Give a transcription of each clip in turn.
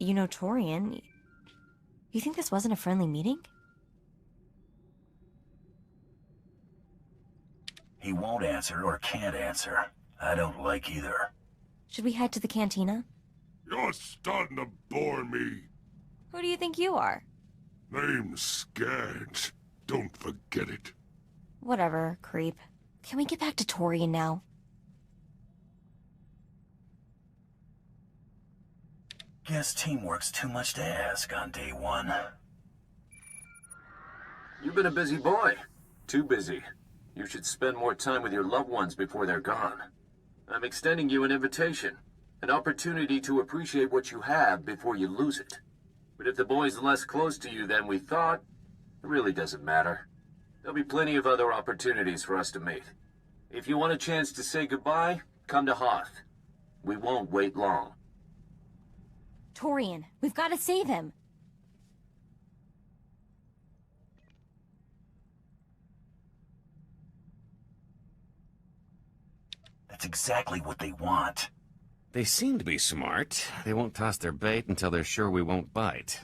You know, Torian, you think this wasn't a friendly meeting? He won't answer or can't answer. I don't like either. Should we head to the cantina? You're starting to bore me. Who do you think you are? Name's Skaggs. Don't forget it. Whatever, creep. Can we get back to Torian now? Guess teamwork's too much to ask on day one. You've been a busy boy. Too busy. You should spend more time with your loved ones before they're gone. I'm extending you an invitation. An opportunity to appreciate what you have before you lose it. But if the boy's less close to you than we thought, it really doesn't matter. There'll be plenty of other opportunities for us to meet. If you want a chance to say goodbye, come to Hoth. We won't wait long. Torian, we've got to save him. That's exactly what they want. They seem to be smart. They won't toss their bait until they're sure we won't bite.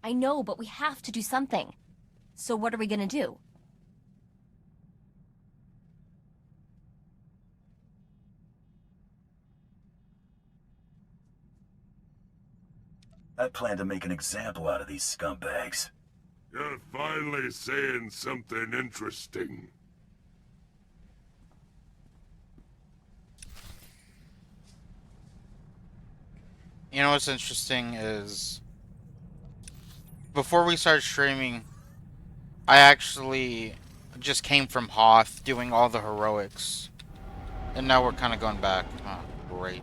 I know, but we have to do something. So what are we gonna do? I plan to make an example out of these scumbags. You're finally saying something interesting. You know what's interesting is before we started streaming, I actually just came from Hoth doing all the heroics. And now we're kind of going back. Oh, great.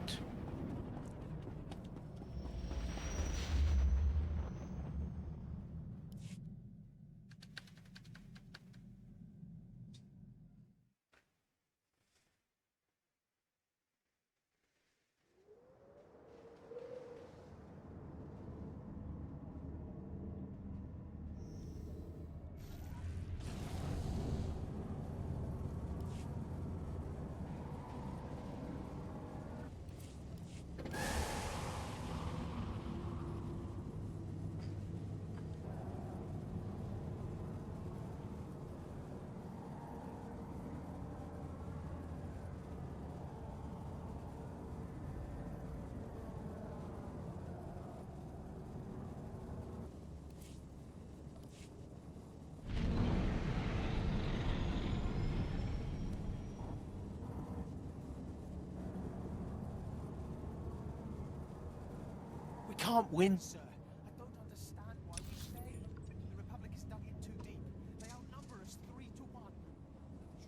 We can't win, sir. I don't understand why we stay. The Republic is dug in too deep. They outnumber us 3-1.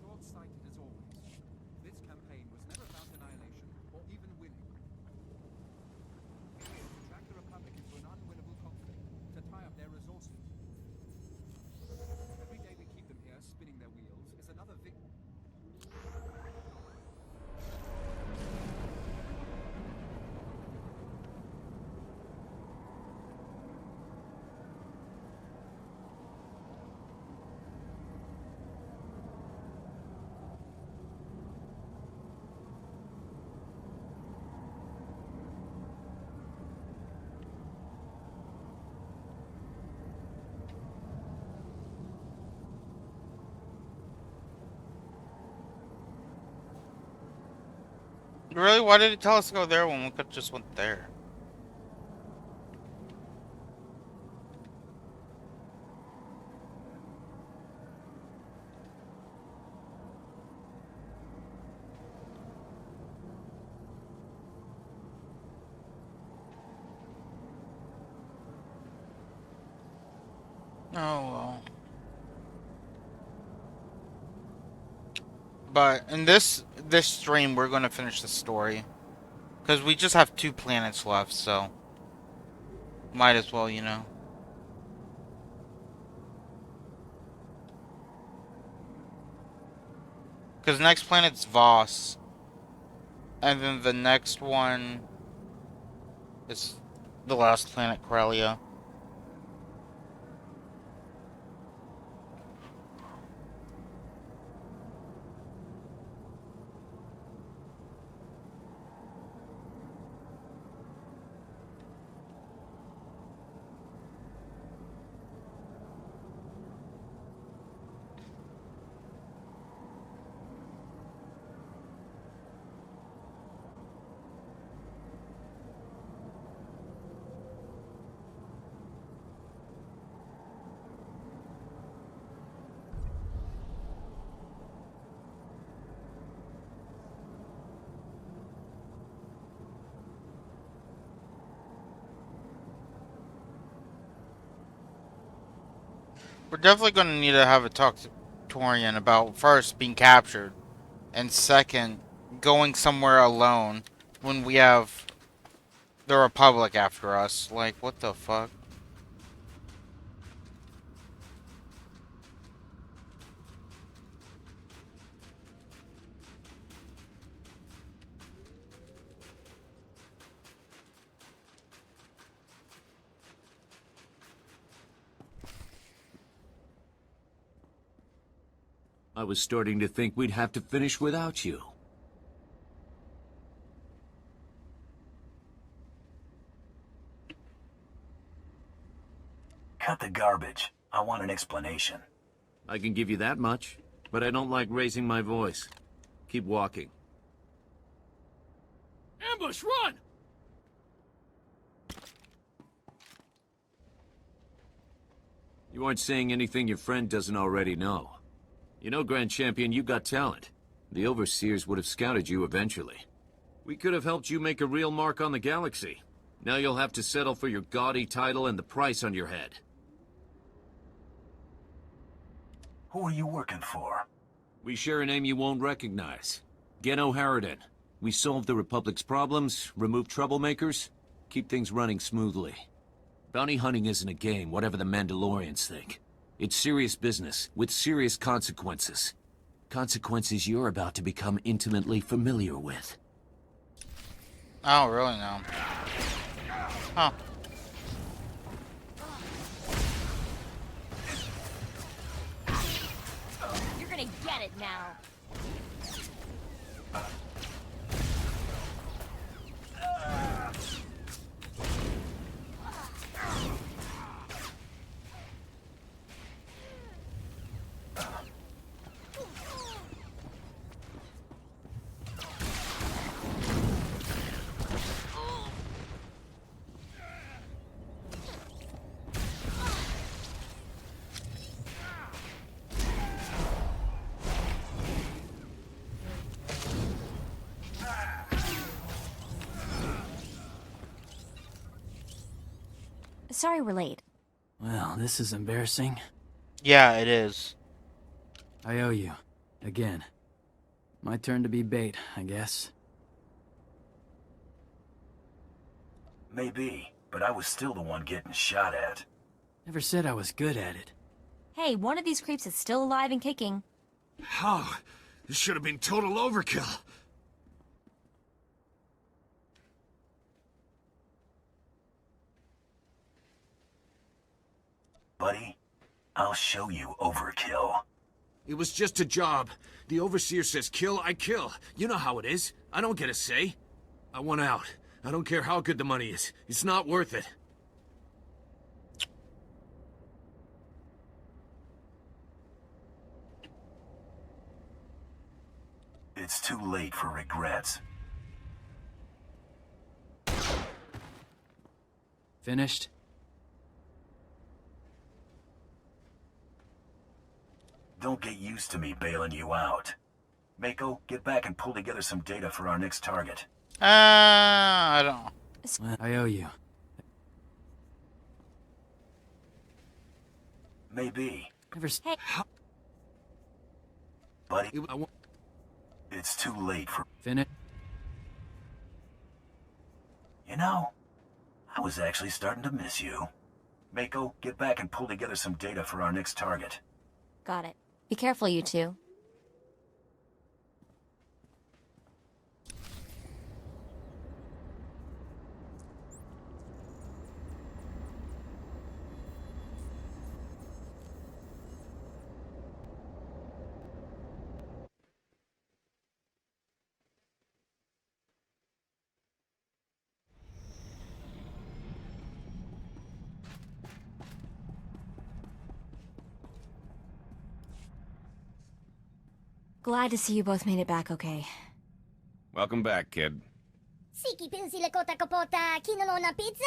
Short-sighted as always. This campaign was never about annihilation or even winning. To drag the Republic into an unwinnable conflict, to tie up their resources. Every day we keep them here spinning their wheels is another victory. Really? Why did it tell us to go there when we could just went there? Oh well. But in this stream, we're gonna finish the story because we just have 2 planets left, so might as well, you know. Because next planet's Voss, and then the next one is the last planet, Corellia. We're definitely going to need to have a talk to Torian about first being captured, and second, going somewhere alone when we have the Republic after us. Like, what the fuck? I was starting to think we'd have to finish without you. Cut the garbage. I want an explanation. I can give you that much, but I don't like raising my voice. Keep walking. Ambush, run! You aren't saying anything your friend doesn't already know. You know, Grand Champion, you got talent. The Overseers would have scouted you eventually. We could have helped you make a real mark on the galaxy. Now you'll have to settle for your gaudy title and the price on your head. Who are you working for? We share a name you won't recognize. Geno Harridan. We solve the Republic's problems, remove troublemakers, keep things running smoothly. Bounty hunting isn't a game, whatever the Mandalorians think. It's serious business, with serious consequences. Consequences you're about to become intimately familiar with. I don't really know. Huh. You're gonna get it now. Sorry we're late. Well, this is embarrassing. Yeah, it is. I owe you. Again. My turn to be bait, I guess. Maybe, but I was still the one getting shot at. Never said I was good at it. Hey, one of these creeps is still alive and kicking. How? This should have been total overkill. Buddy, I'll show you overkill. It was just a job. The Overseer says kill, I kill. You know how it is. I don't get a say. I want out. I don't care how good the money is. It's not worth it. It's too late for regrets. Finished? Don't get used to me bailing you out. Mako, get back and pull together some data for our next target. I don't. Well, I owe you. Maybe. Never Hey. Buddy, I want... it's too late for... Finished? You know, I was actually starting to miss you. Mako, get back and pull together some data for our next target. Got it. Be careful, you two. Glad to see you both made it back okay. Welcome back, kid. Siki pensi le kota kapota kinolo na pizza?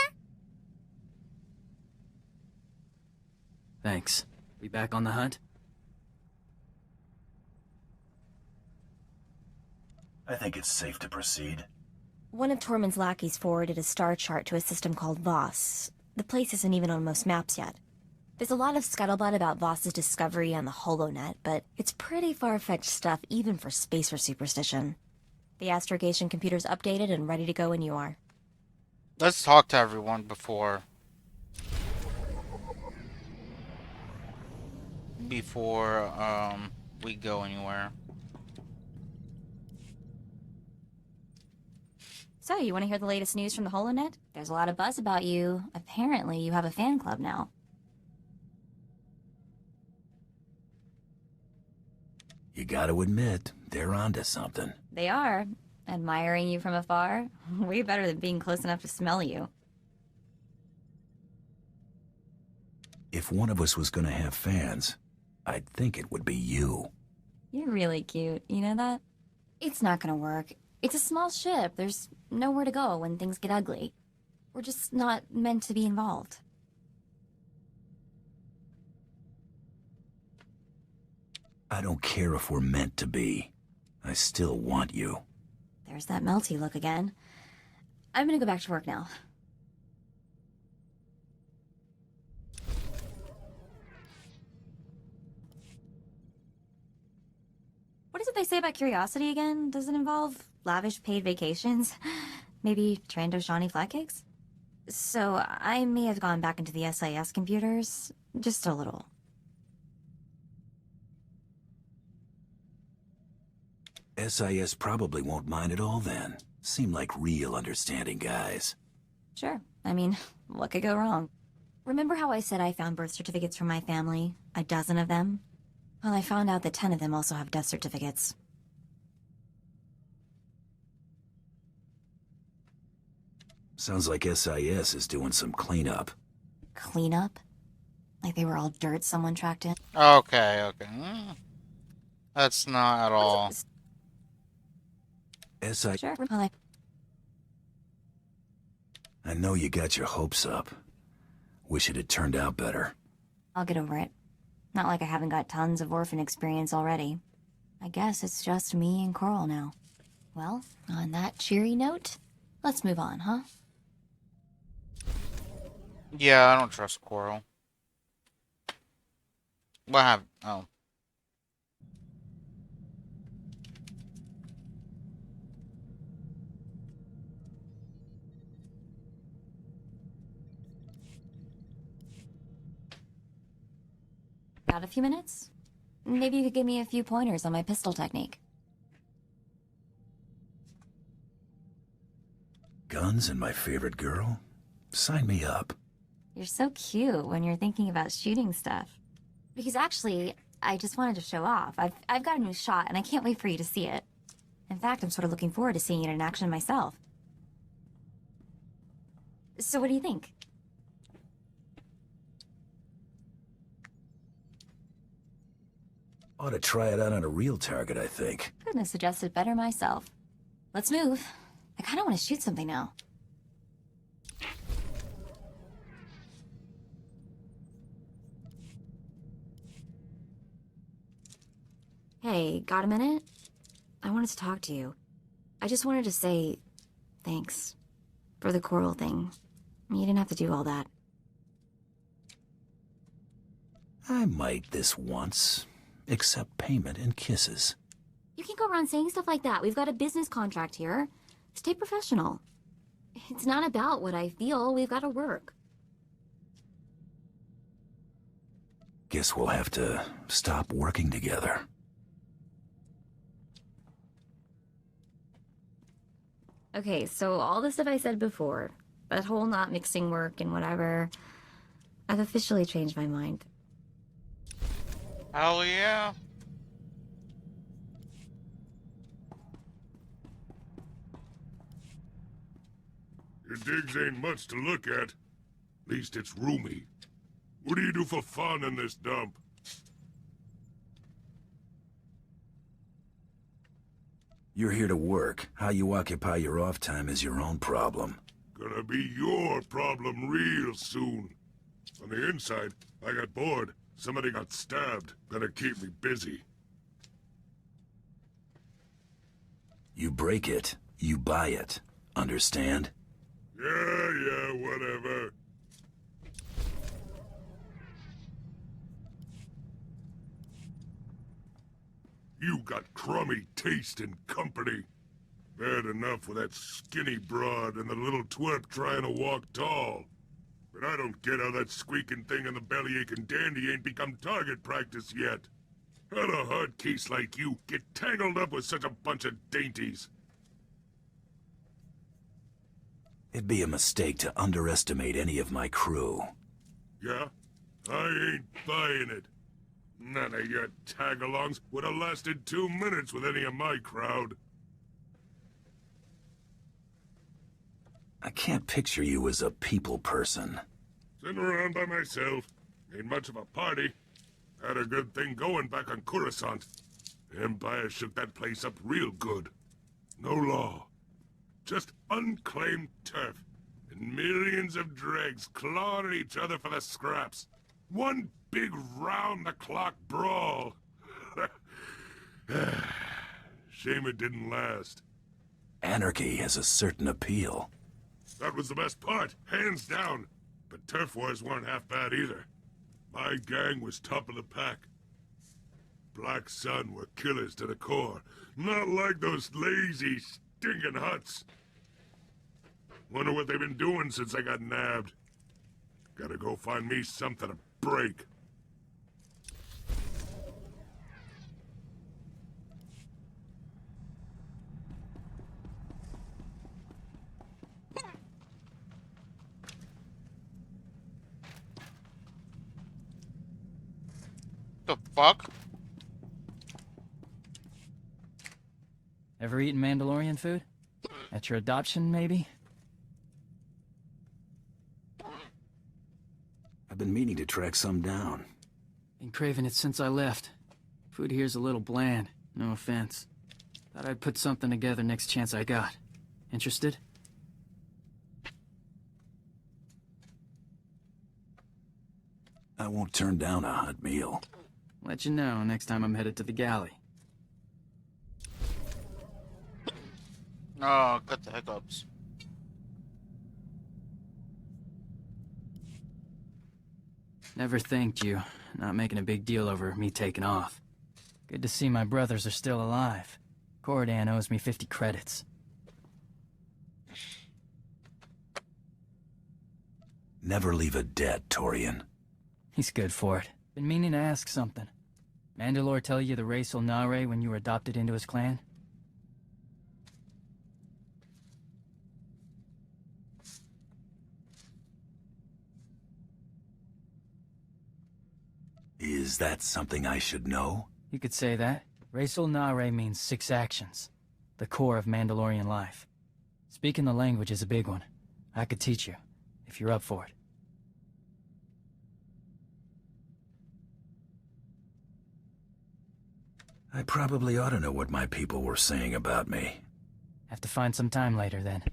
Thanks. We back on the hunt? I think it's safe to proceed. One of Tormund's lackeys forwarded a star chart to a system called Voss. The place isn't even on most maps yet. There's a lot of scuttlebutt about Voss's discovery on the HoloNet, but it's pretty far-fetched stuff even for spacer superstition. The astrogation computer's updated and ready to go when you are. Let's talk to everyone before we go anywhere. So, you want to hear the latest news from the HoloNet? There's a lot of buzz about you. Apparently, you have a fan club now. You gotta admit, they're onto something. They are. Admiring you from afar. Way better than being close enough to smell you. If one of us was gonna have fans, I'd think it would be you. You're really cute, you know that? It's not gonna work. It's a small ship. There's nowhere to go when things get ugly. We're just not meant to be involved. I don't care if we're meant to be. I still want you. There's that melty look again. I'm gonna go back to work now. What is it they say about curiosity again? Does it involve lavish paid vacations? Maybe Trando-Shawnee flatcakes? So, I may have gone back into the SIS computers. Just a little. SIS probably won't mind at all then. Seem like real understanding guys. Sure. I mean, what could go wrong? Remember how I said I found birth certificates from my family? A dozen of them? Well, I found out that 10 of them also have death certificates. Sounds like SIS is doing some cleanup. Cleanup? Like they were all dirt someone tracked in? Okay. That's not at all. SIS... Sure. Well, I know you got your hopes up. Wish it had turned out better. I'll get over it. Not like I haven't got tons of orphan experience already. I guess it's just me and Coral now. Well, on that cheery note, let's move on, huh? Yeah, I don't trust Coral. What happened? Oh. Got a few minutes? Maybe you could give me a few pointers on my pistol technique. Guns and my favorite girl? Sign me up. You're so cute when you're thinking about shooting stuff. Because actually, I just wanted to show off. I've got a new shot, and I can't wait for you to see it. In fact, I'm sort of looking forward to seeing it in action myself. So what do you think? Ought to try it out on a real target, I think. Couldn't have suggested better myself. Let's move. I kind of want to shoot something now. Hey, got a minute? I wanted to talk to you. I just wanted to say thanks for the Coral thing. You didn't have to do all that. I might this once. Accept payment and kisses. You can't go around saying stuff like that. We've got a business contract here. Stay professional. It's not about what I feel. We've got to work. Guess we'll have to stop working together. Okay, so all the stuff I said before, that whole not mixing work and whatever, I've officially changed my mind. Hell yeah. Your digs ain't much to look at. Least it's roomy. What do you do for fun in this dump? You're here to work. How you occupy your off time is your own problem. Gonna be your problem real soon. On the inside, I got bored. Somebody got stabbed. Gonna keep me busy. You break it, you buy it. Understand? Yeah, whatever. You got crummy taste and company. Bad enough with that skinny broad and the little twerp trying to walk tall. But I don't get how that squeaking thing in the belly-aching dandy ain't become target practice yet. How'd a hard case like you get tangled up with such a bunch of dainties? It'd be a mistake to underestimate any of my crew. Yeah? I ain't buying it. None of your tag-alongs would have lasted 2 minutes with any of my crowd. I can't picture you as a people person. Sitting around by myself. Ain't much of a party. Had a good thing going back on Coruscant. Empire shook that place up real good. No law. Just unclaimed turf. And millions of dregs clawing at each other for the scraps. One big round-the-clock brawl. Shame it didn't last. Anarchy has a certain appeal. That was the best part, hands down. But turf wars weren't half bad either. My gang was top of the pack. Black Sun were killers to the core. Not like those lazy, stinking huts. Wonder what they've been doing since I got nabbed. Gotta go find me something to break. The fuck? Ever eaten Mandalorian food? At your adoption, maybe? I've been meaning to track some down. Been craving it since I left. Food here's a little bland, no offense. Thought I'd put something together next chance I got. Interested? I won't turn down a hot meal. Let you know next time I'm headed to the galley. Oh, got the hiccups. Never thanked you. Not making a big deal over me taking off. Good to see my brothers are still alive. Corridan owes me 50 credits. Never leave a debt, Torian. He's good for it. Been meaning to ask something. Mandalore tell you the Racial Nare when you were adopted into his clan? Is that something I should know? You could say that. Racial Nare means 6 actions. The core of Mandalorian life. Speaking the language is a big one. I could teach you, if you're up for it. I probably ought to know what my people were saying about me. Have to find some time later, then.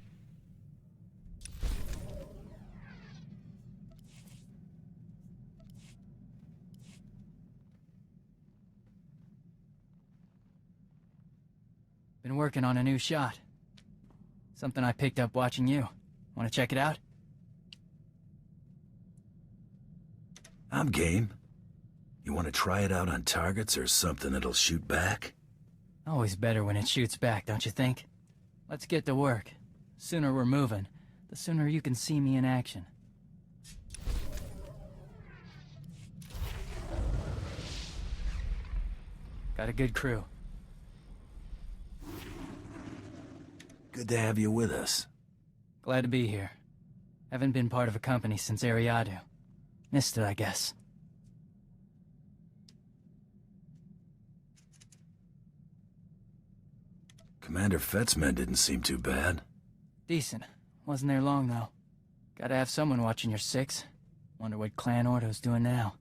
Been working on a new shot. Something I picked up watching you. Want to check it out? I'm game. You want to try it out on targets or something that'll shoot back? Always better when it shoots back, don't you think? Let's get to work. Sooner we're moving, the sooner you can see me in action. Got a good crew. Good to have you with us. Glad to be here. Haven't been part of a company since Ariadu. Missed it, I guess. Commander Fett's men didn't seem too bad. Decent. Wasn't there long, though. Gotta have someone watching your 6. Wonder what Clan Ordo's doing now.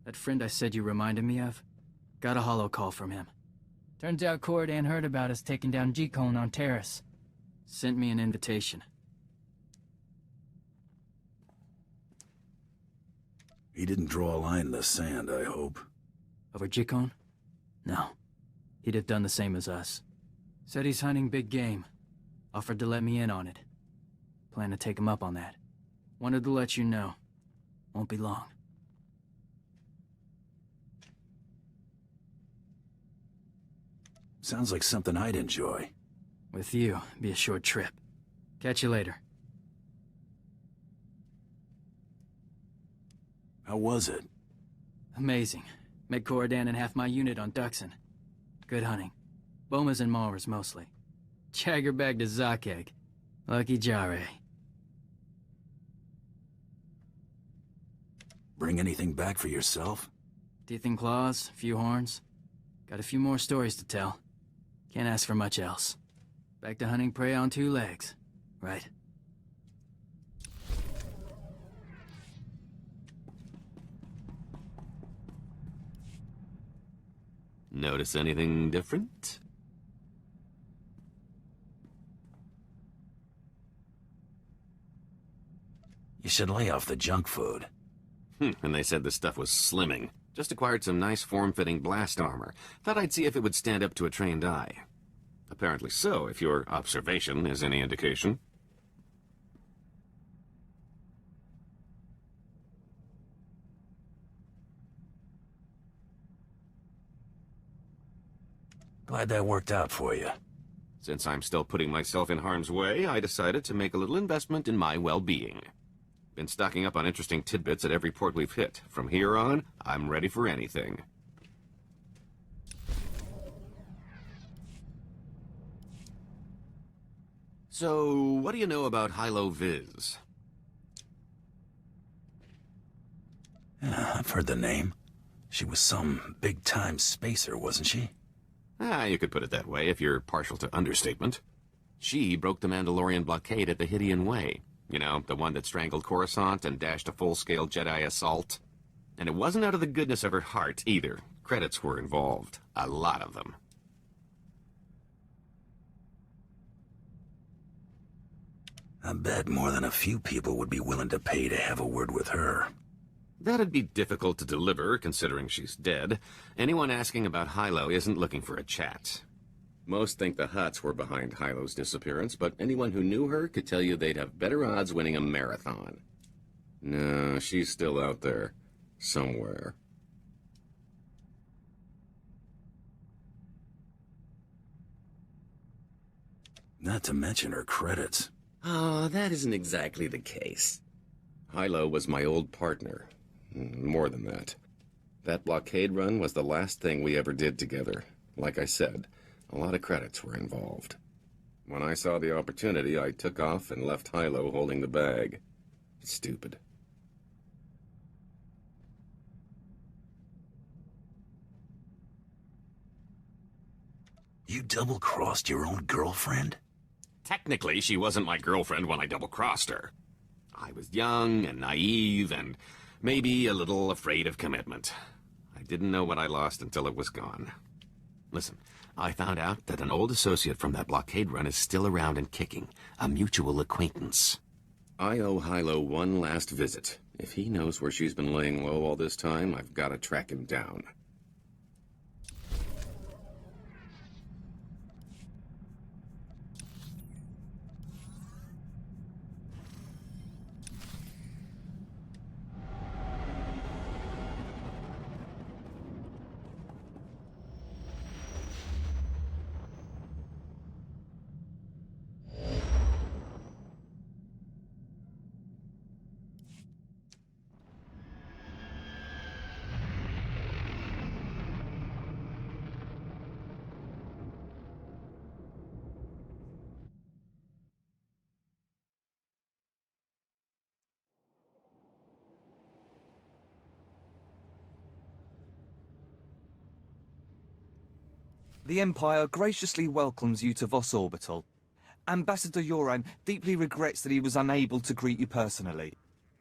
That friend I said you reminded me of? Got a holo call from him. Turns out Corridan heard about us taking down G-Cone on Terrace. Sent me an invitation. He didn't draw a line in the sand, I hope. Over G-Cone? No. He'd have done the same as us. Said he's hunting big game. Offered to let me in on it. Plan to take him up on that. Wanted to let you know. Won't be long. Sounds like something I'd enjoy. With you, be a short trip. Catch you later. How was it? Amazing. Met Corridan and half my unit on Duxon. Good hunting. Bomas and Maulers mostly. Jagger bagged a Zoc egg. Lucky Jare. Bring anything back for yourself? Teeth and claws, a few horns. Got a few more stories to tell. Can't ask for much else. Back to hunting prey on two legs. Right. Notice anything different? You should lay off the junk food. And they said the stuff was slimming. Just acquired some nice form-fitting blast armor. Thought I'd see if it would stand up to a trained eye. Apparently so, if your observation is any indication. Glad that worked out for you. Since I'm still putting myself in harm's way, I decided to make a little investment in my well-being. Been stocking up on interesting tidbits at every port we've hit. From here on, I'm ready for anything. So, what do you know about Hilo Viz? Yeah, I've heard the name. She was some big-time spacer, wasn't she? You could put it that way if you're partial to understatement. She broke the Mandalorian blockade at the Hydian Way. You know, the one that strangled Coruscant and dashed a full-scale Jedi assault. And it wasn't out of the goodness of her heart, either. Credits were involved. A lot of them. I bet more than a few people would be willing to pay to have a word with her. That'd be difficult to deliver, considering she's dead. Anyone asking about Hilo isn't looking for a chat. Most think the Hutts were behind Hilo's disappearance, but anyone who knew her could tell you they'd have better odds winning a marathon. No, she's still out there. Somewhere. Not to mention her credits. Oh, that isn't exactly the case. Hilo was my old partner. More than that. That blockade run was the last thing we ever did together. Like I said, a lot of credits were involved. When I saw the opportunity, I took off and left Hilo holding the bag. Stupid. You double-crossed your own girlfriend? Technically, she wasn't my girlfriend when I double-crossed her. I was young and naive and maybe a little afraid of commitment. I didn't know what I lost until it was gone. Listen, I found out that an old associate from that blockade run is still around and kicking. A mutual acquaintance. I owe Hilo one last visit. If he knows where she's been laying low all this time, I've got to track him down. The Empire graciously welcomes you to Voss Orbital. Ambassador Yoran deeply regrets that he was unable to greet you personally.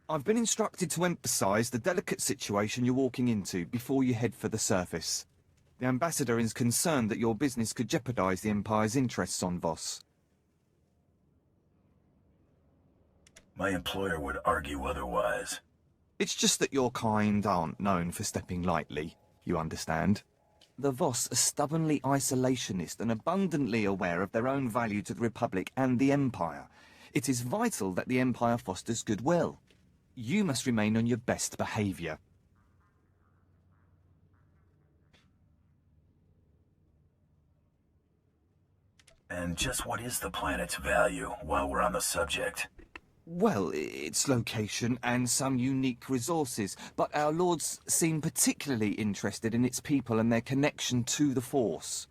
I've been instructed to emphasize the delicate situation you're walking into before you head for the surface. The Ambassador is concerned that your business could jeopardize the Empire's interests on Voss. My employer would argue otherwise. It's just that your kind aren't known for stepping lightly, you understand? The Voss are stubbornly isolationist and abundantly aware of their own value to the Republic and the Empire. It is vital that the Empire fosters goodwill. You must remain on your best behavior. And just what is the planet's value while we're on the subject? Well, its location and some unique resources, but our lords seem particularly interested in its people and their connection to the Force.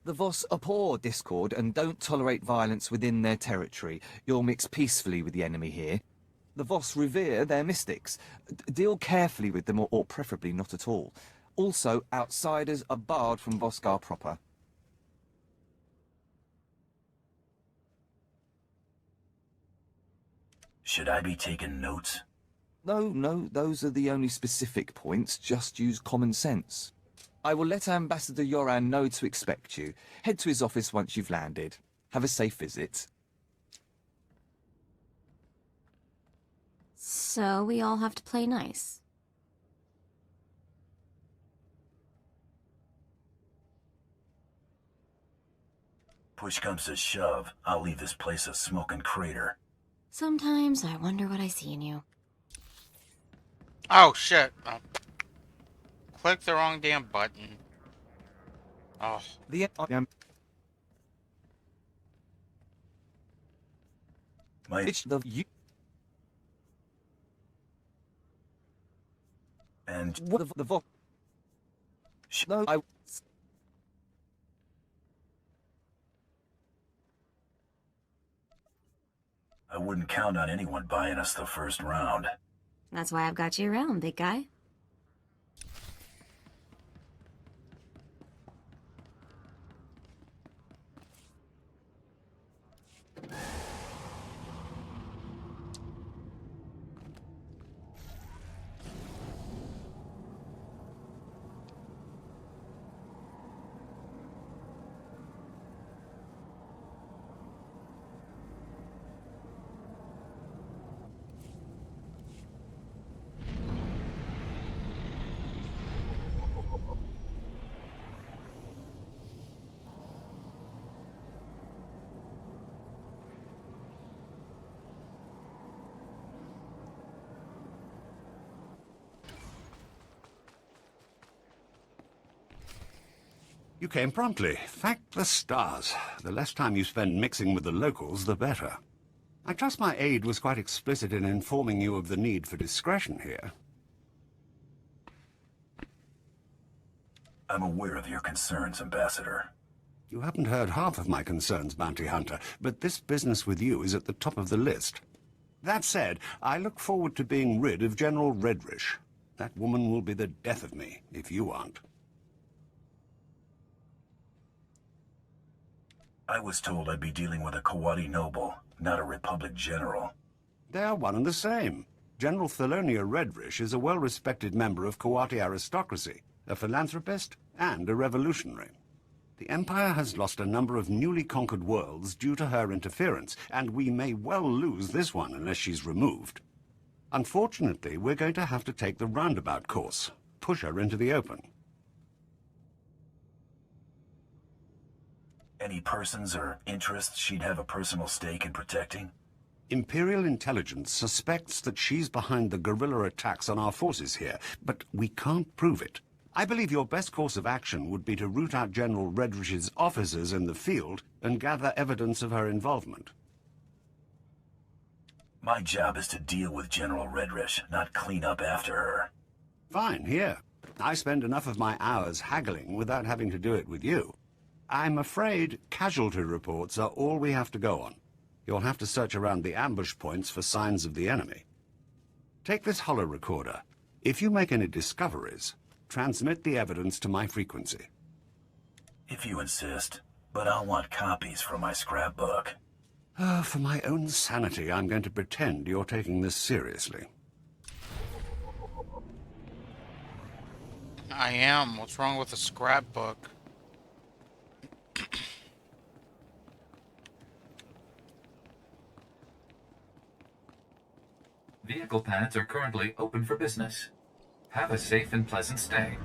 The Voss abhor discord and don't tolerate violence within their territory. You'll mix peacefully with the enemy here. The Voss revere their mystics. Deal carefully with them, or preferably not at all. Also, outsiders are barred from Voskar proper. Should I be taking notes? No, those are the only specific points. Just use common sense. I will let Ambassador Yoran know to expect you. Head to his office once you've landed. Have a safe visit. So we all have to play nice. Push comes to shove, I'll leave this place a smoking crater. Sometimes I wonder what I see in you. Oh, shit. Click the wrong damn button. Oh. It's the you. And What the Voss? No, I wouldn't count on anyone buying us the first round. That's why I've got you around, big guy. You came promptly. Thank the stars. The less time you spend mixing with the locals, the better. I trust my aide was quite explicit in informing you of the need for discretion here. I'm aware of your concerns, Ambassador. You haven't heard half of my concerns, Bounty Hunter, but this business with you is at the top of the list. That said, I look forward to being rid of General Redrish. That woman will be the death of me, if you aren't. I was told I'd be dealing with a Kawati noble, not a Republic general. They are one and the same. General Thalonia Redrish is a well-respected member of Kawati aristocracy, a philanthropist, and a revolutionary. The Empire has lost a number of newly conquered worlds due to her interference, and we may well lose this one unless she's removed. Unfortunately, we're going to have to take the roundabout course, push her into the open. Any persons or interests she'd have a personal stake in protecting? Imperial intelligence suspects that she's behind the guerrilla attacks on our forces here, but we can't prove it. I believe your best course of action would be to root out General Redrish's officers in the field and gather evidence of her involvement. My job is to deal with General Redrish, not clean up after her. Fine, here. I spend enough of my hours haggling without having to do it with you. I'm afraid casualty reports are all we have to go on. You'll have to search around the ambush points for signs of the enemy. Take this holo recorder. If you make any discoveries, transmit the evidence to my frequency. If you insist, but I'll want copies from my scrapbook. For my own sanity, I'm going to pretend you're taking this seriously. I am. What's wrong with a scrapbook? Vehicle pads are currently open for business. Have a safe and pleasant stay.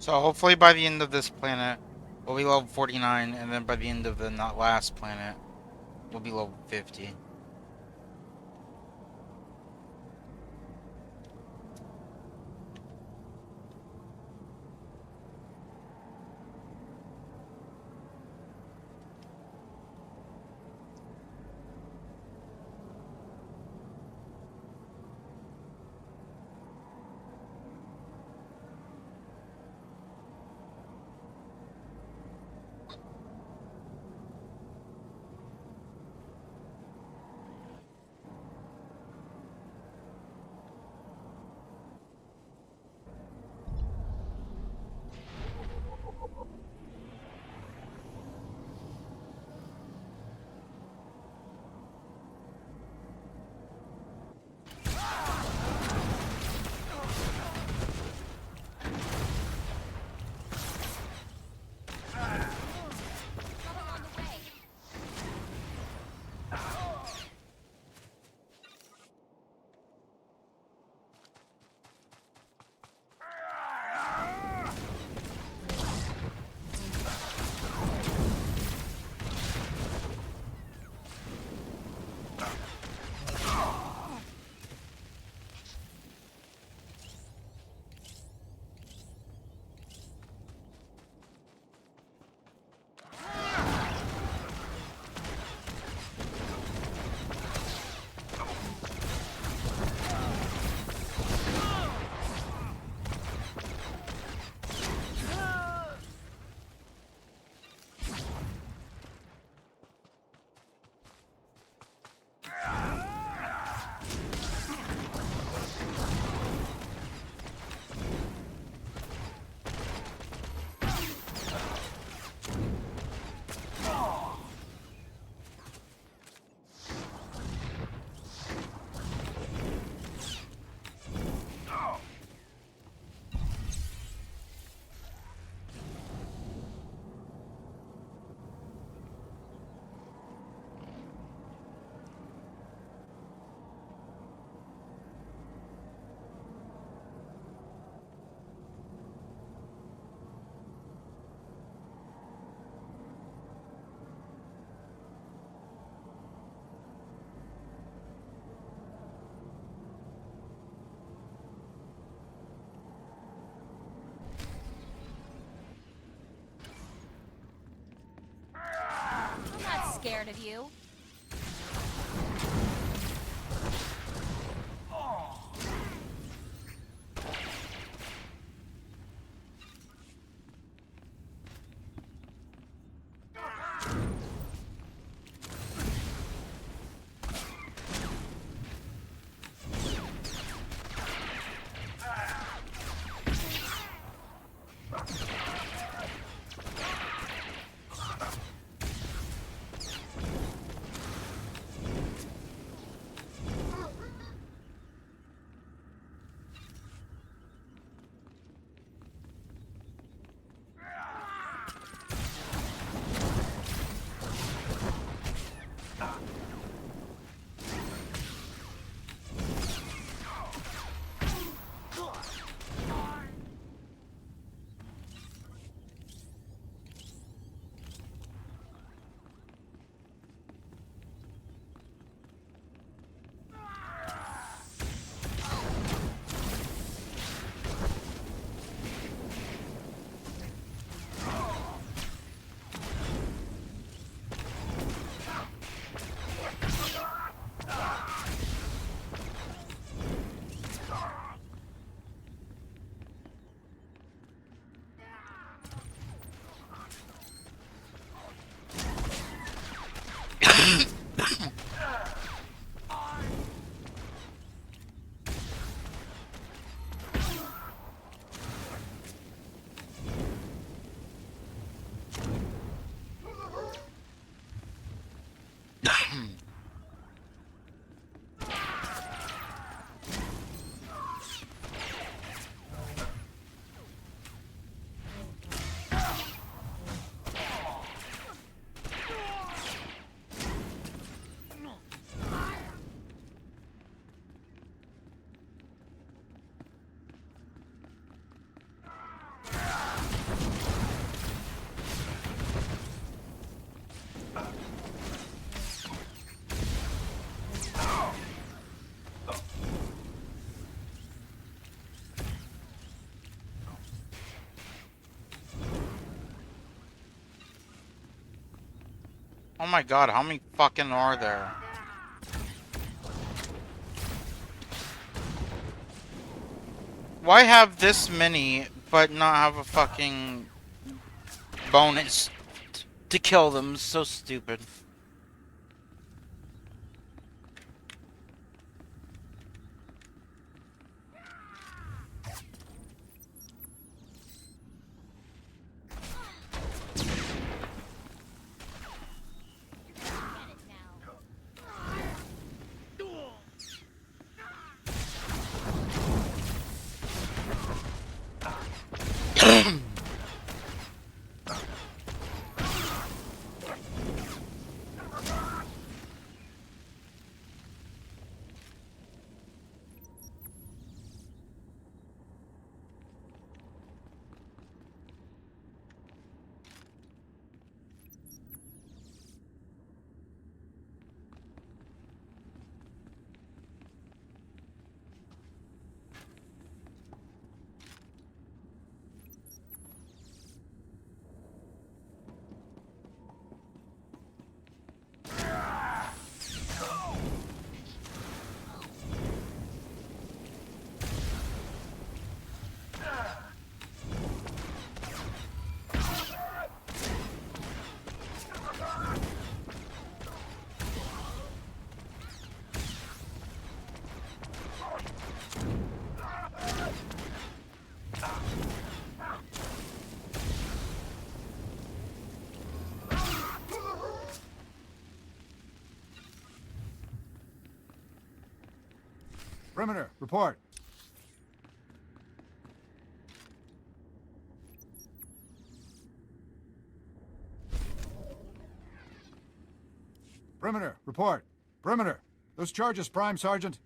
So hopefully by the end of this planet, we'll be level 49, and then by the end of the not last planet, we'll be level 50. I'm not scared of you. Oh my god, how many fucking are there? Why have this many, but not have a fucking bonus to kill them? So stupid. Perimeter, report. Perimeter, report. Perimeter. Those charges, Prime Sergeant.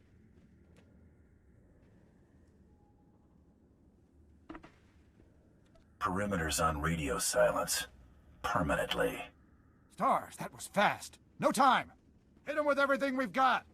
Perimeter's on radio silence. Permanently. Stars, that was fast. No time. Hit him with everything we've got.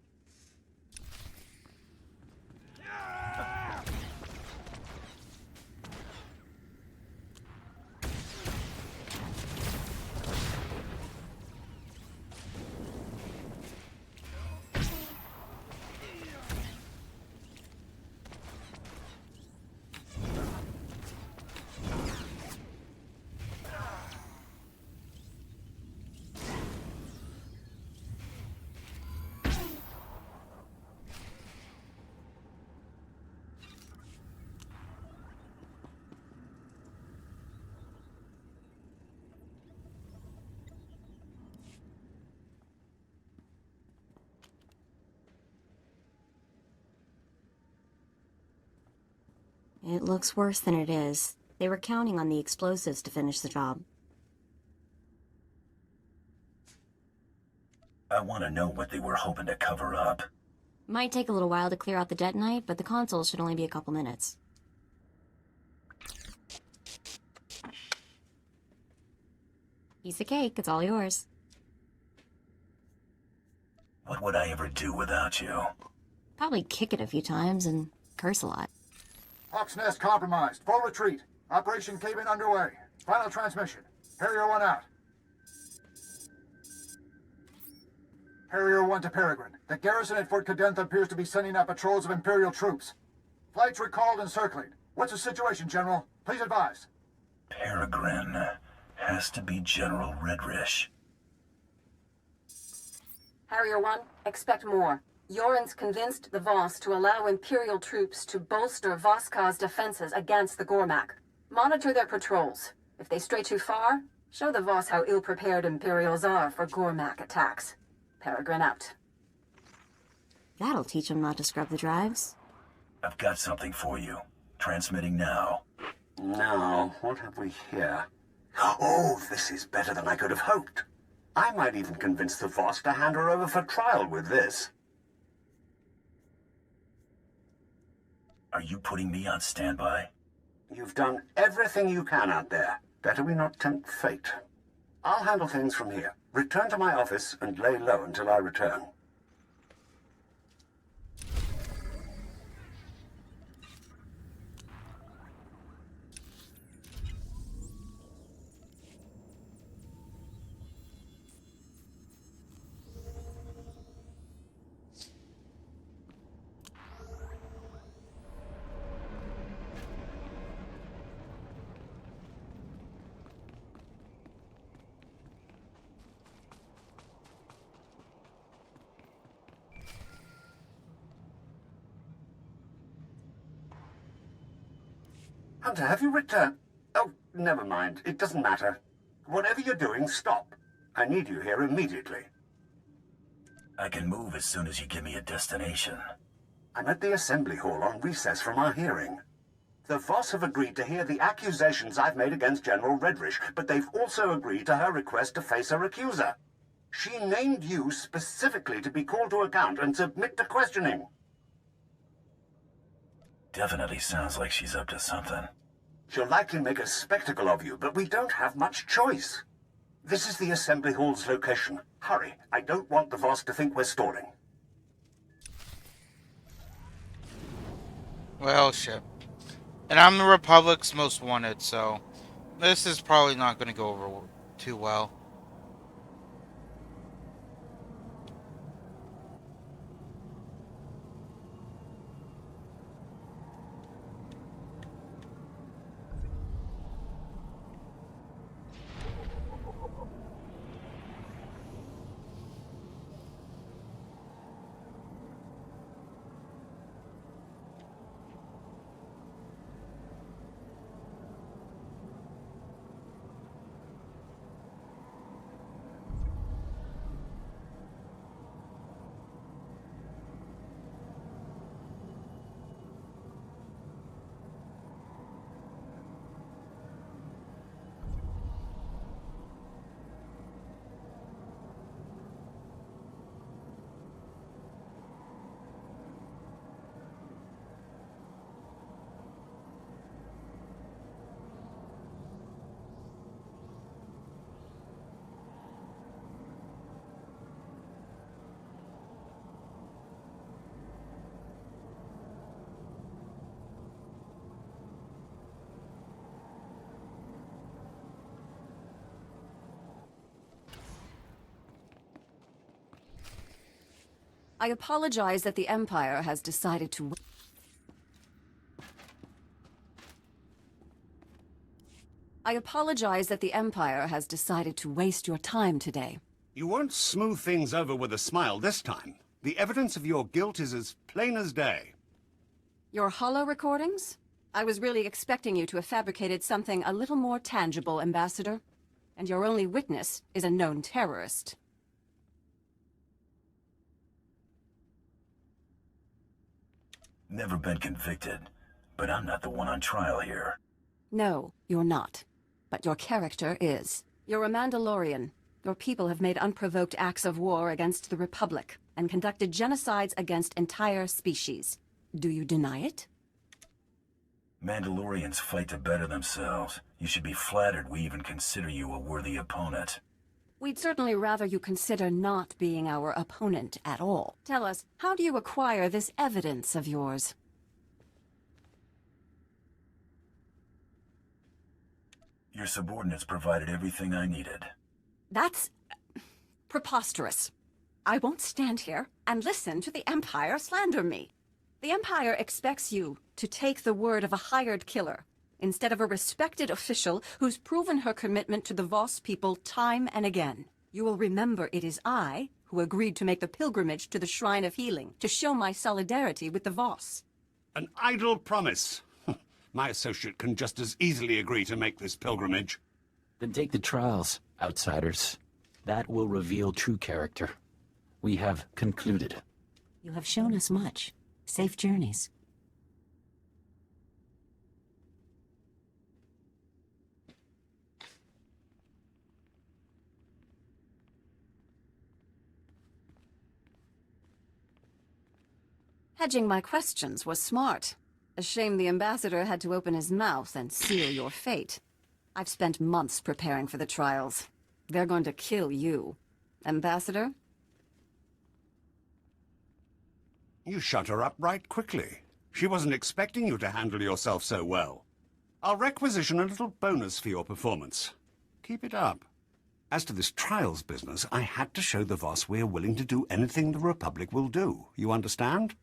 It looks worse than it is. They were counting on the explosives to finish the job. I want to know what they were hoping to cover up. Might take a little while to clear out the detonite, but the console should only be a couple minutes. Piece of cake, it's all yours. What would I ever do without you? Probably kick it a few times and curse a lot. Hawk's Nest compromised. Full retreat. Operation Cave-In underway. Final transmission. Harrier 1 out. Harrier 1 to Peregrine. The garrison at Fort Cadentha appears to be sending out patrols of Imperial troops. Flights recalled and circling. What's the situation, General? Please advise. Peregrine. Has to be General Redrish. Harrier 1, expect more. Yoren's convinced the Voss to allow Imperial troops to bolster Voskha's defenses against the Gormak. Monitor their patrols. If they stray too far, show the Voss how ill-prepared Imperials are for Gormak attacks. Peregrine out. That'll teach them not to scrub the drives. I've got something for you. Transmitting now. Now, what have we here? Oh, this is better than I could have hoped. I might even convince the Voss to hand her over for trial with this. Are you putting me on standby? You've done everything you can out there. Better we not tempt fate. I'll handle things from here. Return to my office and lay low until I return. Hunter, have you returned? Oh, never mind. It doesn't matter. Whatever you're doing, stop. I need you here immediately. I can move as soon as you give me a destination. I'm at the Assembly Hall on recess from our hearing. The Voss have agreed to hear the accusations I've made against General Redrish, but they've also agreed to her request to face her accuser. She named you specifically to be called to account and submit to questioning. Definitely sounds like she's up to something. She'll likely make a spectacle of you, but we don't have much choice. This is the Assembly Hall's location. Hurry, I don't want the Voss to think we're stalling. Well, shit. And I'm the Republic's most wanted, so this is probably not going to go over too well. I apologize that the Empire has decided to... I apologize that the Empire has decided to waste your time today. You won't smooth things over with a smile this time. The evidence of your guilt is as plain as day. Your holo recordings? I was really expecting you to have fabricated something a little more tangible, Ambassador. And your only witness is a known terrorist. Never been convicted, but I'm not the one on trial here. No, you're not. But your character is. You're a Mandalorian. Your people have made unprovoked acts of war against the Republic and conducted genocides against entire species. Do you deny it? Mandalorians fight to better themselves. You should be flattered we even consider you a worthy opponent. We'd certainly rather you consider not being our opponent at all. Tell us, how do you acquire this evidence of yours? Your subordinates provided everything I needed. That's preposterous. I won't stand here and listen to the Empire slander me. The Empire expects you to take the word of a hired killer instead of a respected official who's proven her commitment to the Voss people time and again. You will remember it is I who agreed to make the pilgrimage to the Shrine of Healing to show my solidarity with the Voss. An idle promise. My associate can just as easily agree to make this pilgrimage. Then take the trials, outsiders. That will reveal true character. We have concluded. You have shown us much. Safe journeys. Hedging my questions was smart. A shame the Ambassador had to open his mouth and seal your fate. I've spent months preparing for the trials. They're going to kill you. Ambassador? You shut her up right quickly. She wasn't expecting you to handle yourself so well. I'll requisition a little bonus for your performance. Keep it up. As to this trials business, I had to show the Voss we're willing to do anything the Republic will do. You understand?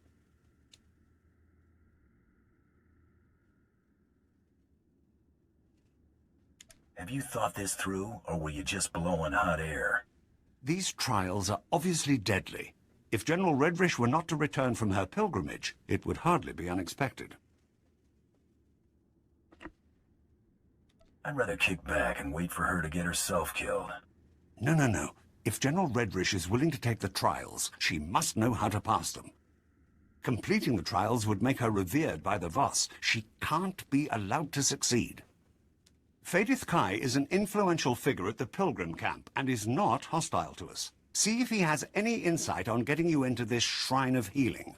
Have you thought this through, or were you just blowing hot air? These trials are obviously deadly. If General Redrish were not to return from her pilgrimage, it would hardly be unexpected. I'd rather kick back and wait for her to get herself killed. No. If General Redrish is willing to take the trials, she must know how to pass them. Completing the trials would make her revered by the Voss. She can't be allowed to succeed. Fadith Kai is an influential figure at the Pilgrim camp and is not hostile to us. See if he has any insight on getting you into this Shrine of Healing.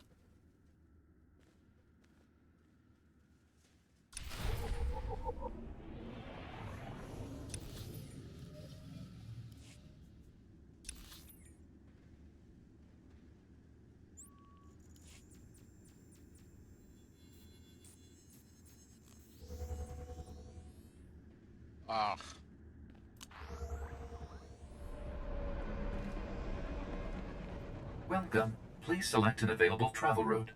Ugh. Welcome. Please select an available travel route.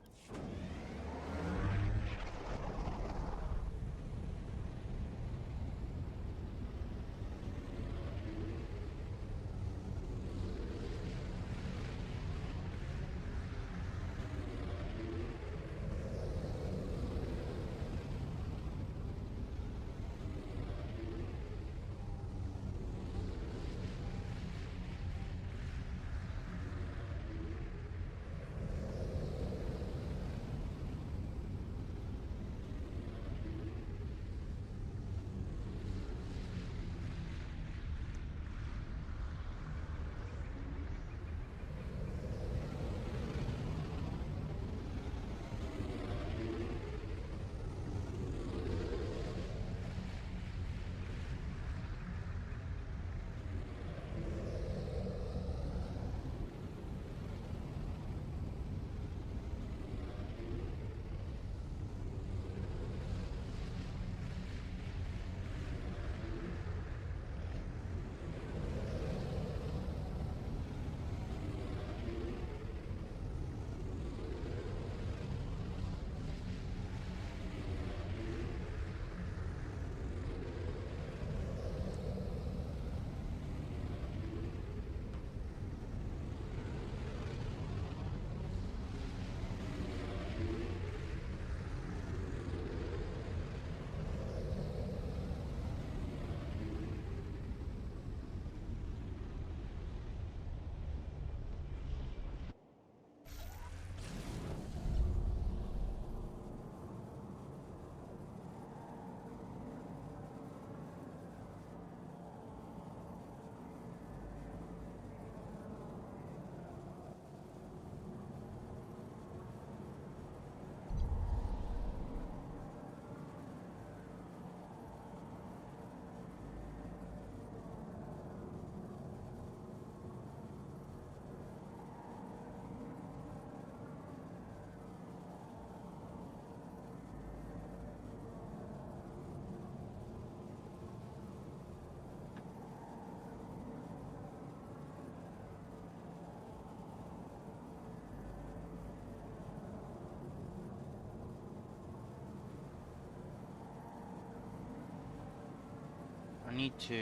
I need to...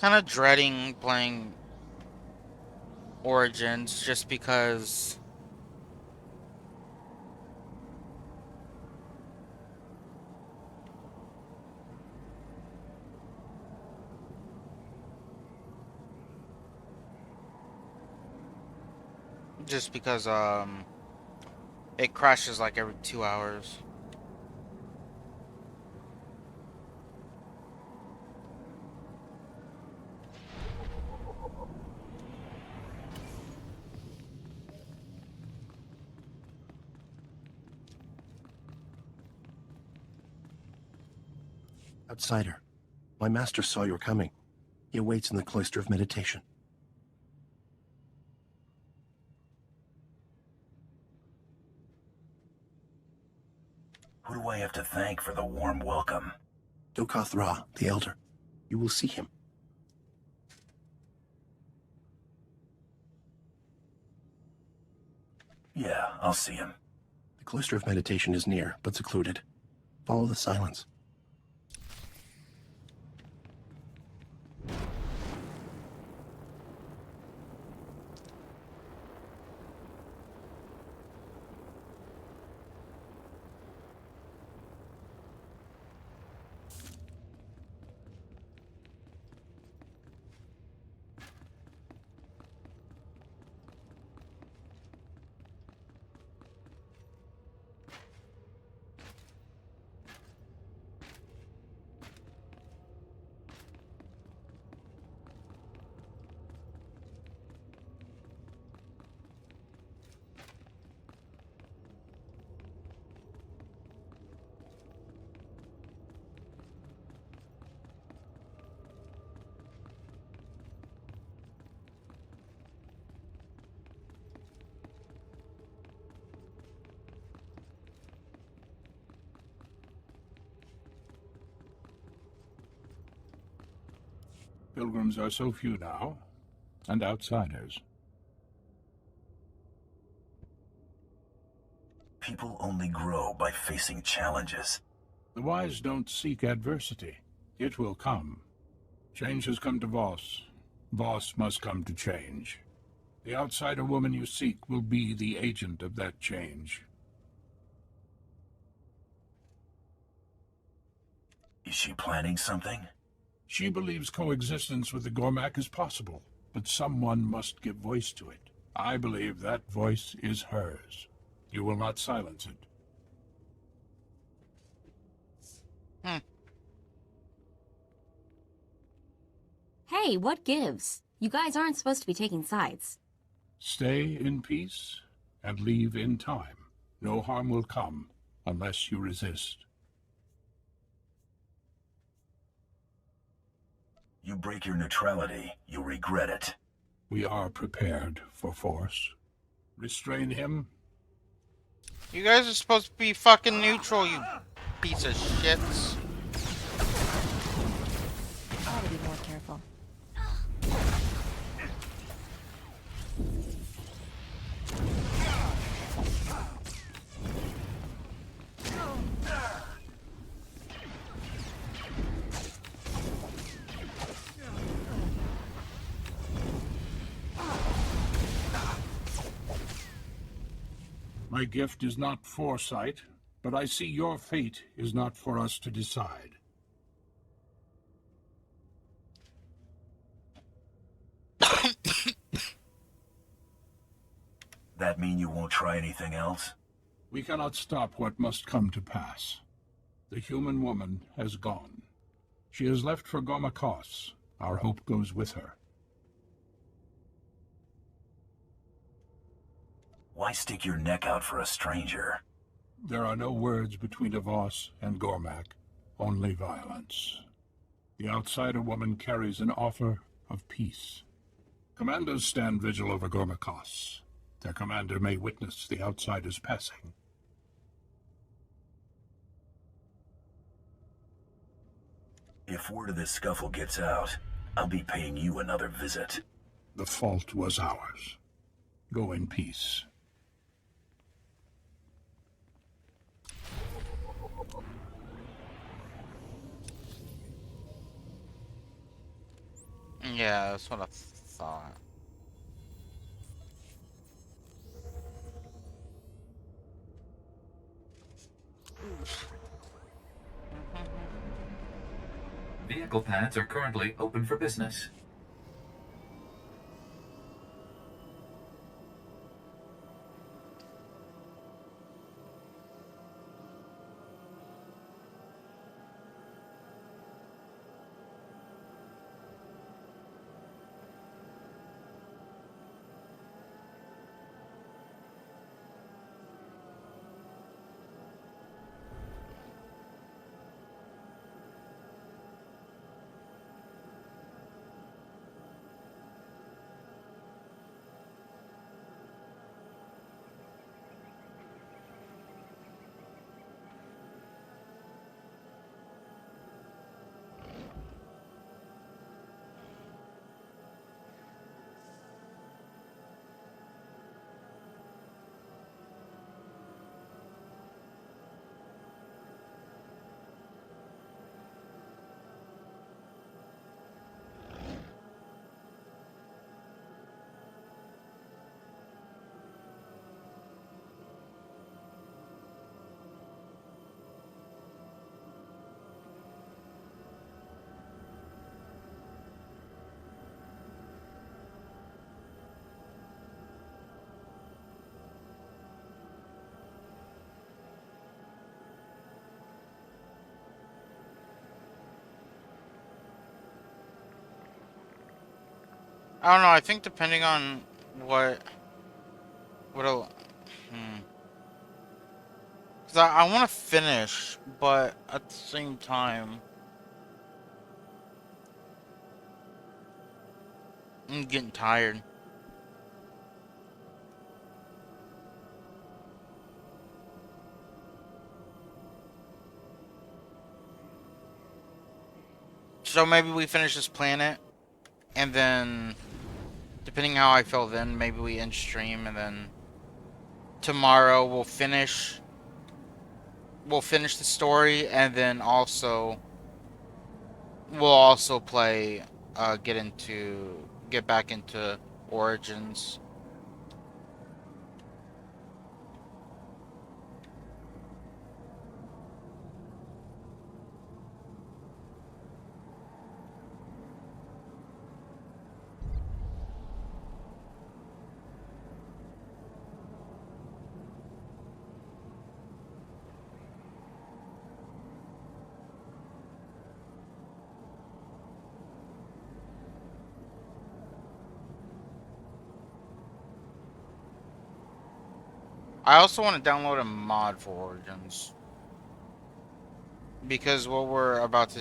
Kind of dreading playing Origins just because it crashes like every 2 hours. Outsider, my master saw you were coming. He awaits in the Cloister of Meditation. Who do I have to thank for the warm welcome? Dokath Ra, the Elder. You will see him. Yeah, I'll see him. The Cloister of Meditation is near, but secluded. Follow the silence. Pilgrims are so few now, and outsiders. People only grow by facing challenges. The wise don't seek adversity. It will come. Change has come to Voss. Voss must come to change. The outsider woman you seek will be the agent of that change. Is she planning something? She believes coexistence with the Gormak is possible, but someone must give voice to it. I believe that voice is hers. You will not silence it. Hey, what gives? You guys aren't supposed to be taking sides. Stay in peace and leave in time. No harm will come unless you resist. You break your neutrality, you regret it. We are prepared for force. Restrain him. You guys are supposed to be fucking neutral, you piece of shits. I ought to be more careful. My gift is not foresight, but I see your fate is not for us to decide. That mean you won't try anything else? We cannot stop what must come to pass. The human woman has gone. She has left for Gomakos. Our hope goes with her. Why stick your neck out for a stranger? There are no words between Davos and Gormak, only violence. The outsider woman carries an offer of peace. Commandos stand vigil over Gomakos. Their commander may witness the outsider's passing. If word of this scuffle gets out, I'll be paying you another visit. The fault was ours. Go in peace. Yeah, that's what I thought. Vehicle pads are currently open for business. I don't know. I think depending on what'll. Because I want to finish, but at the same time, I'm getting tired. So maybe we finish this planet, and then, depending how I feel then, maybe we end stream, and then tomorrow we'll finish the story, and then also we'll also play get back into Origins. I also want to download a mod for Origins. Because what we're about to,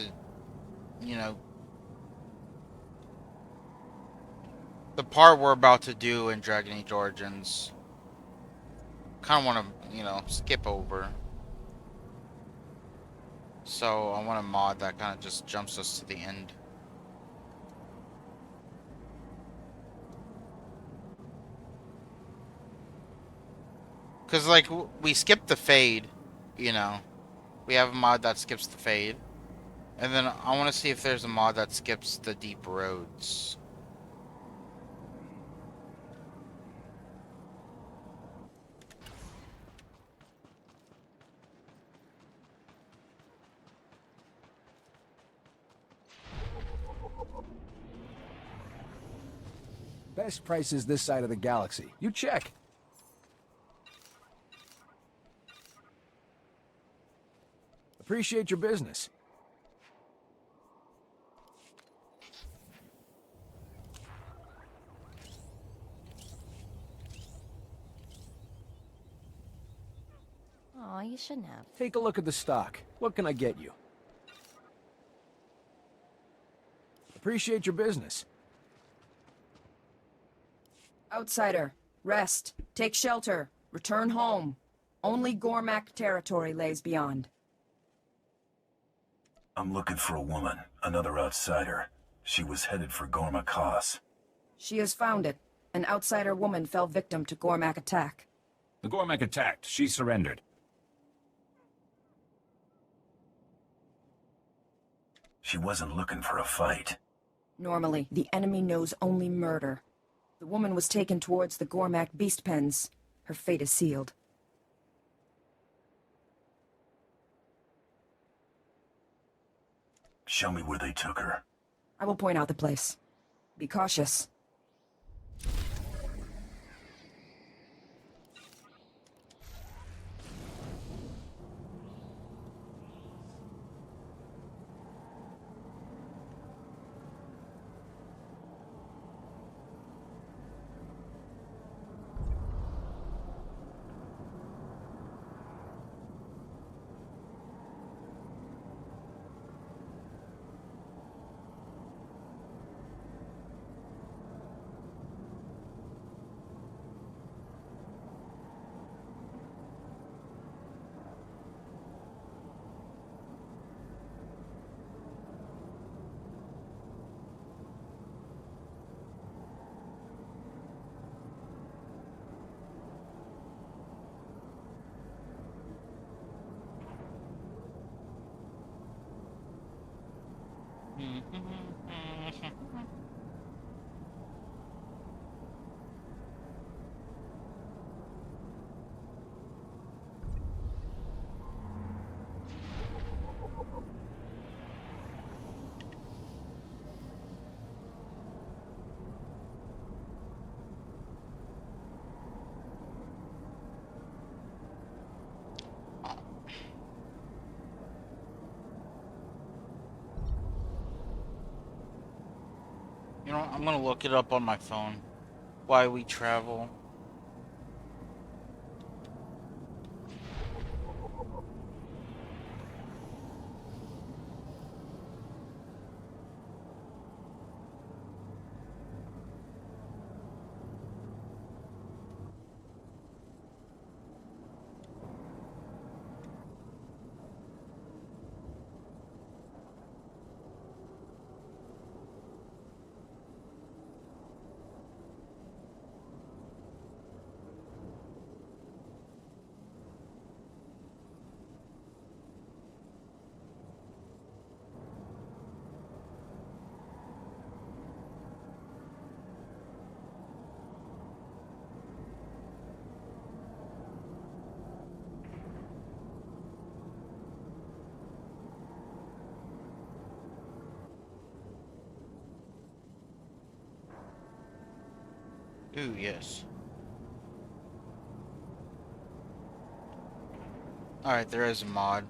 the part we're about to do in Dragon Age Origins, kind of want to, skip over. So I want a mod that kind of just jumps us to the end. Because, like, we skipped the fade, We have a mod that skips the fade. And then I want to see if there's a mod that skips the deep roads. Best prices this side of the galaxy. You check. Appreciate your business. Oh, you shouldn't have. Take a look at the stock. What can I get you? Appreciate your business. Outsider, rest, take shelter, return home. Only Gormak territory lays beyond. I'm looking for a woman, another outsider. She was headed for Gormak Haas. She has found it. An outsider woman fell victim to Gormak attack. The Gormak attacked. She surrendered. She wasn't looking for a fight. Normally, the enemy knows only murder. The woman was taken towards the Gormak beast pens. Her fate is sealed. Show me where they took her. I will point out the place. Be cautious. know, I'm gonna look it up on my phone. Why we travel. Ooh, yes. Alright, there is a mod.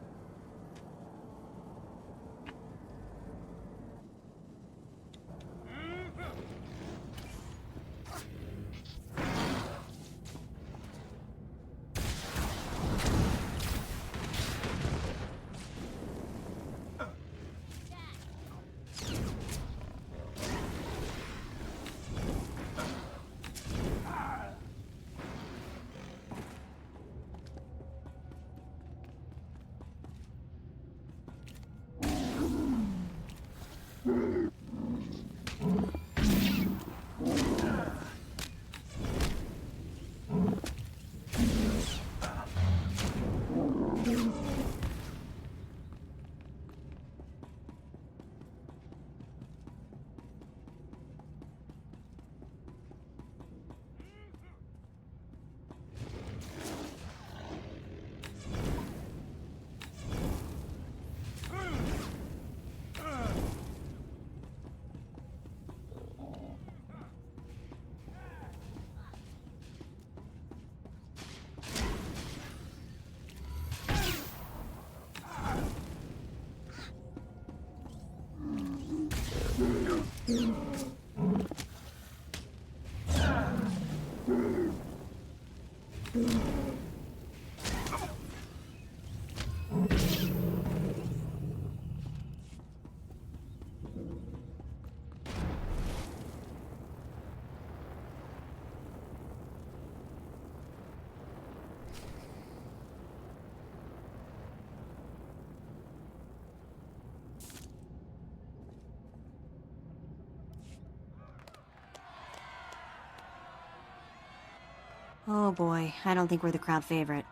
Oh boy, I don't think we're the crowd favorite.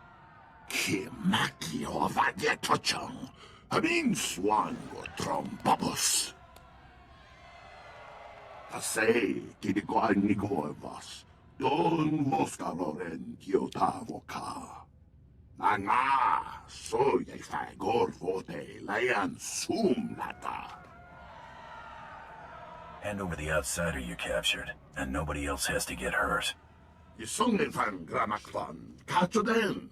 Kimakio Vadietochong, Amin Swango Trombabus. Pasei Kidiguan Nigorvas, Don Moscaroren Kiotavoka. Nanga, soy a fagor vote, Layan Sumnata. Hand over the outsider you captured, and nobody else has to get hurt. Isungen van Gramakvan, Kachoden.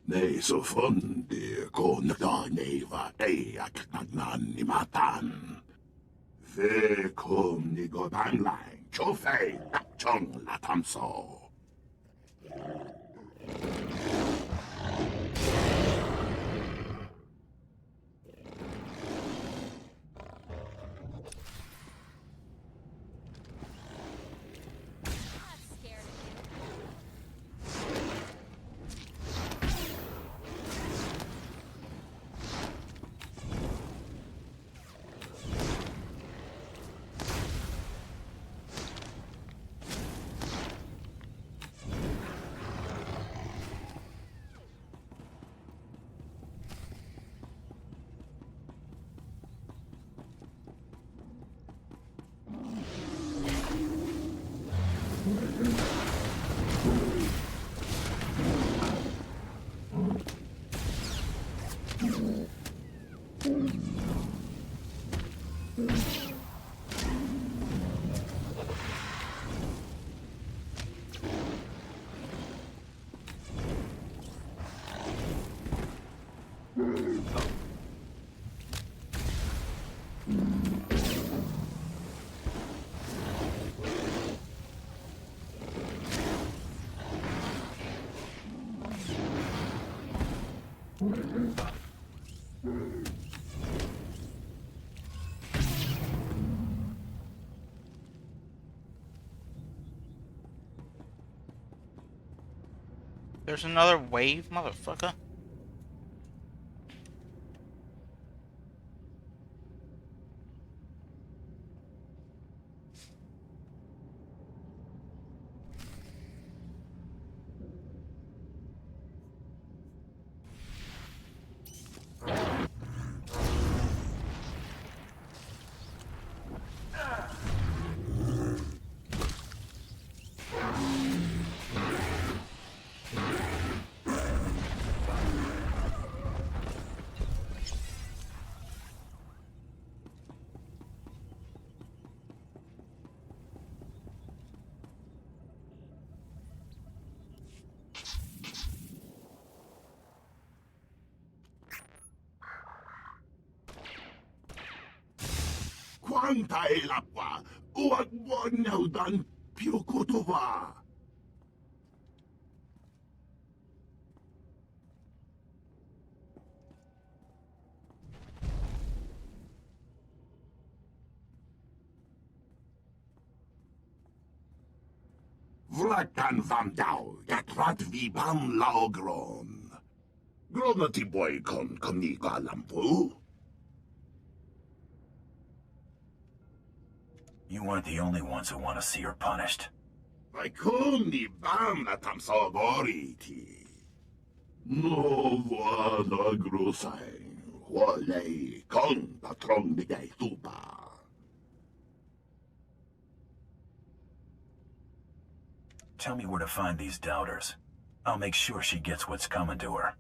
Ne so fundi kon da neva eak nagnan ni matan. Ve kom ni go banglang, chofei chong la tamso. There's another wave, motherfucker. Quanta l'acqua? What one now done più cotova? Vlakan vam dau, jatrat vi pam laogron. Gronati boy kon konika lampu? You aren't the only ones who want to see her punished. Vai kuni bam na tam sagoriti. No vada grosai. Wale kon patron de gay tupa. Tell me where to find these doubters. I'll make sure she gets what's coming to her.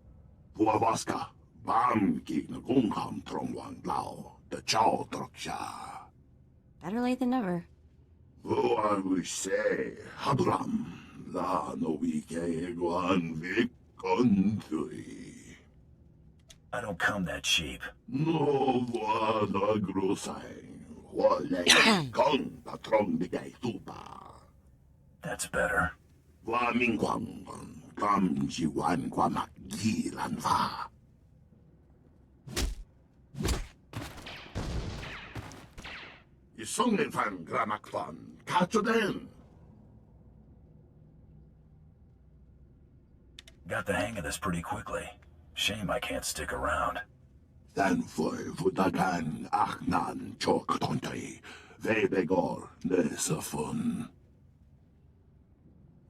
Puavaska, bam ki na gungham trong wang lao, the chow troksha. Better late than never. Oh, I wish say, Habram, la no wike guan vik kontui. I don't come that cheap. No vada grosai, wale kon patron de gay tupa. That's better. Va ming kwang, kam ji wan kwa mak gilan va. Isungen fan gramakvan, kachoden. Got the hang of this pretty quickly. Shame I can't stick around. Dan foi vutagan achnan chok tontoi, vebegor nesafun.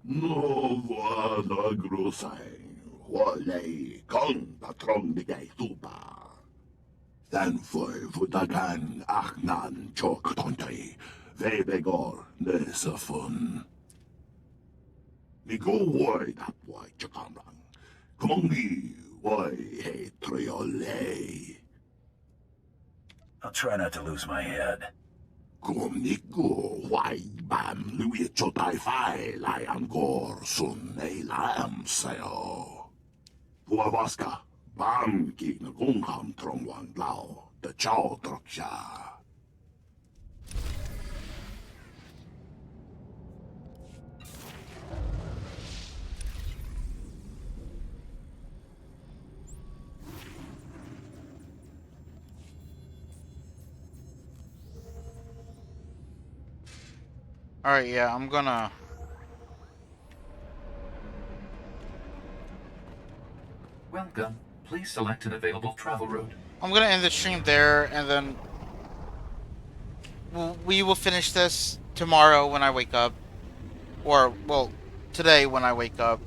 No vada grosai, wale kon patron de gay tupa. Dan foi vutagan achnan chok tontoi, vebegor nesafun. Ni go woi that wai chakamrang. Kumongi wai he triole. I'll try not to lose my head. Kumniku wai bam lui chotai fai lai angor sun ei lam sayo. Puavaska bam ki na gungham trong wang lao the chow troksha. Alright, yeah, I'm gonna... Welcome. Please select an available travel route. I'm gonna end the stream there, and then... we will finish this tomorrow when I wake up. Or, well, today when I wake up.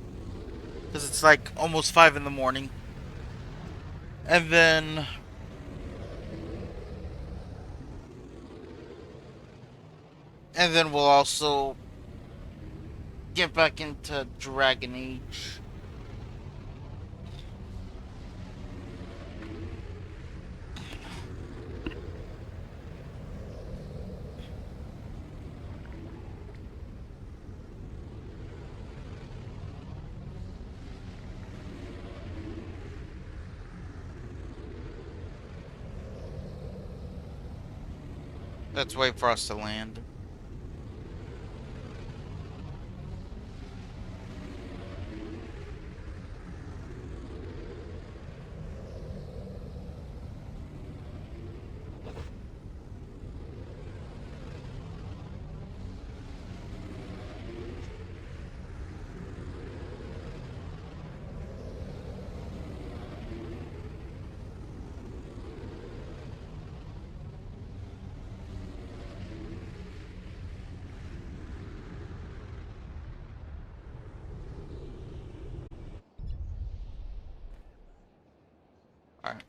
Because it's like almost 5 in the morning. And then... and then we'll also get back into Dragon Age. Let's wait for us to land. Alright.